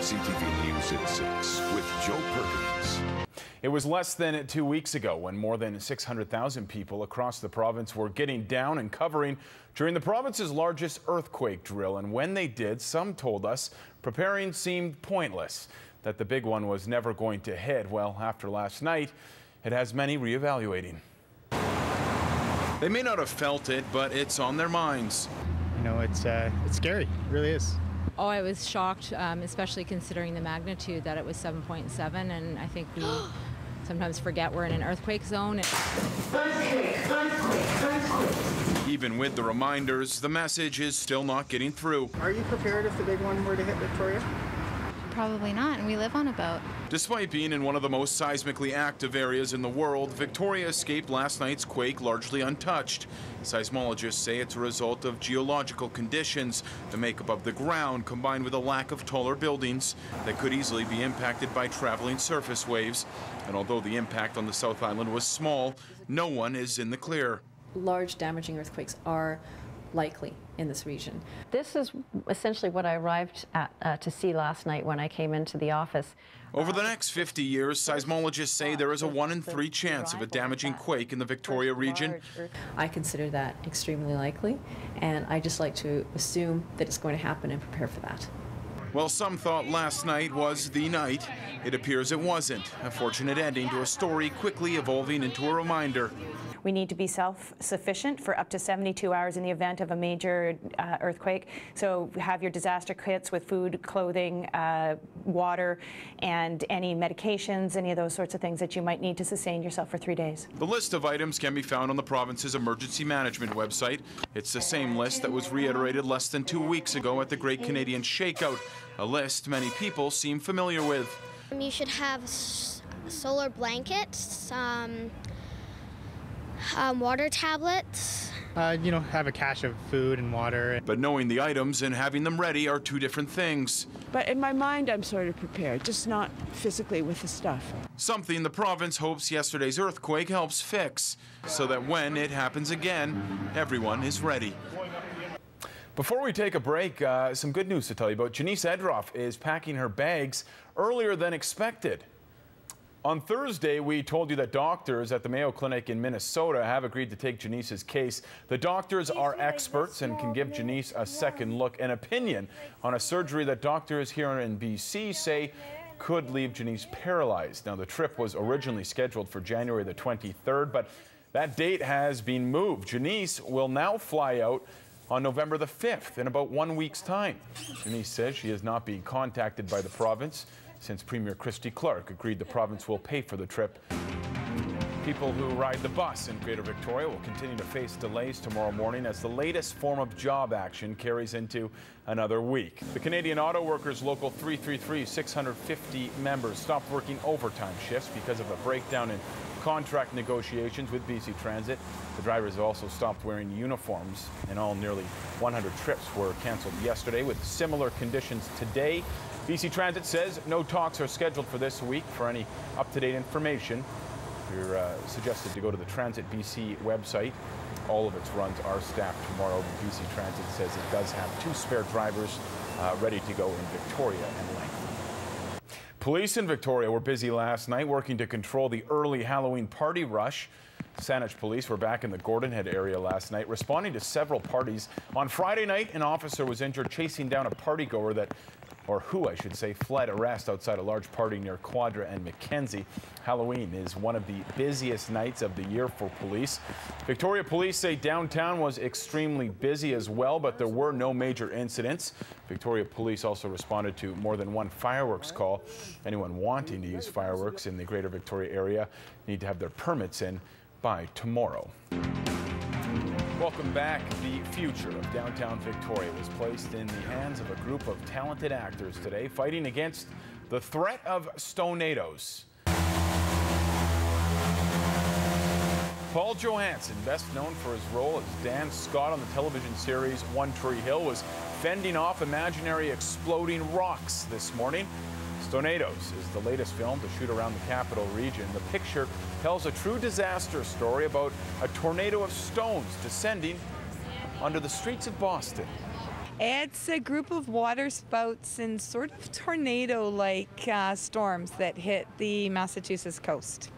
CTV News at 6 with Joe Perkins. It was less than 2 weeks ago when more than 600,000 people across the province were getting down and covering during the province's largest earthquake drill. And when they did, some told us preparing seemed pointless, that the big one was never going to hit. Well, after last night, it has many reevaluating. They may not have felt it, but it's on their minds. You know, it's scary. It really is. Oh, I was shocked, especially considering the magnitude that it was 7.7, and I think we sometimes forget we're in an earthquake zone. Even with the reminders, the message is still not getting through. Are you prepared if the big one were to hit Victoria? Probably not, and we live on a boat. Despite being in one of the most seismically active areas in the world, Victoria escaped last night's quake largely untouched. Seismologists say it's a result of geological conditions, the makeup of the ground combined with a lack of taller buildings that could easily be impacted by traveling surface waves. And although the impact on the South Island was small, no one is in the clear. Large damaging earthquakes are likely in this region. This is essentially what I arrived at to see last night when I came into the office. Over the next 50 years, seismologists say there is a 1 in 3 chance of a damaging quake in the Victoria region. I consider that extremely likely, and I just like to assume that it's going to happen and prepare for that. Well, some thought last night was the night. It appears it wasn't. A fortunate ending to a story quickly evolving into a reminder. We need to be self-sufficient for up to 72 hours in the event of a major earthquake. So have your disaster kits with food, clothing, water, and any medications, any of those sorts of things that you might need to sustain yourself for 3 days. The list of items can be found on the province's emergency management website. It's the same list that was reiterated less than 2 weeks ago at the Great Canadian Shakeout, a list many people seem familiar with. You should have solar blankets, water tablets. You know, have a cache of food and water. But knowing the items and having them ready are two different things. But in my mind, I'm sort of prepared, just not physically with the stuff. Something the province hopes yesterday's earthquake helps fix, so that when it happens again, everyone is ready. Before we take a break, some good news to tell you about. Jeneece Edroff is packing her bags earlier than expected. On Thursday, we told you that doctors at the Mayo Clinic in Minnesota have agreed to take Jeneece's case. The doctors are experts and can give Jeneece a second look and opinion on a surgery that doctors here in BC say could leave Jeneece paralyzed. Now, the trip was originally scheduled for January the 23rd, but that date has been moved. Jeneece will now fly out on November the 5th in about 1 week's time. Jeneece says she is not being contacted by the province since Premier Christy Clark agreed the province will pay for the trip. People who ride the bus in Greater Victoria will continue to face delays tomorrow morning as the latest form of job action carries into another week. The Canadian Auto Workers Local 333 650 members stopped working overtime shifts because of a breakdown in contract negotiations with BC Transit. The drivers have also stopped wearing uniforms. In all, nearly 100 trips were canceled yesterday with similar conditions today. BC Transit says no talks are scheduled for this week. For any up-to-date information, you're suggested to go to the Transit BC website. All of its runs are staffed tomorrow. BC Transit says it does have 2 spare drivers ready to go in Victoria and Langford. Police in Victoria were busy last night working to control the early Halloween party rush. Saanich police were back in the Gordonhead area last night, responding to several parties. On Friday night, an officer was injured chasing down a partygoer who I should say, fled arrest outside a large party near Quadra and Mackenzie. Halloween is one of the busiest nights of the year for police. Victoria police say downtown was extremely busy as well, but there were no major incidents. Victoria police also responded to more than 1 fireworks call. Anyone wanting to use fireworks in the Greater Victoria area need to have their permits in by tomorrow. Welcome back. The future of downtown Victoria was placed in the hands of a group of talented actors today fighting against the threat of Stonados. Paul Johansson, best known for his role as Dan Scott on the television series One Tree Hill, was fending off imaginary exploding rocks this morning. Stonados is the latest film to shoot around the capital region. The picture tells a true disaster story about a tornado of stones descending onto the streets of Boston. It's a group of water spouts and sort of tornado-like storms that hit the Massachusetts coast.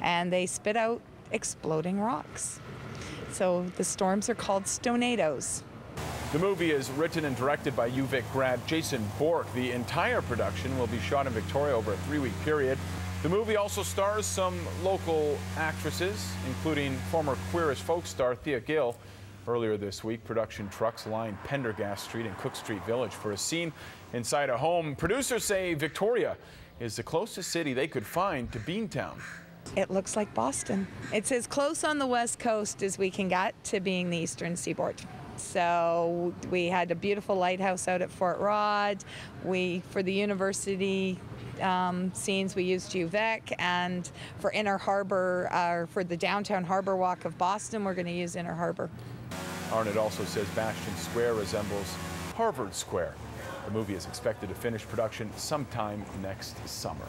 And they spit out exploding rocks. So the storms are called Stonados. The movie is written and directed by UVic grad Jason Bork. The entire production will be shot in Victoria over a 3-week period. The movie also stars some local actresses, including former Queer as Folk star Thea Gill. Earlier this week, production trucks lined Pendergast Street and Cook Street Village for a scene inside a home. Producers say Victoria is the closest city they could find to Beantown. It looks like Boston. It's as close on the west coast as we can get to being the eastern seaboard. So we had a beautiful lighthouse out at Fort Rod. For the university scenes, we used UVic, and for Inner Harbor, for the downtown harbor walk of Boston, we're going to use Inner Harbor. Arnott also says Bastion Square resembles Harvard Square. The movie is expected to finish production sometime next summer.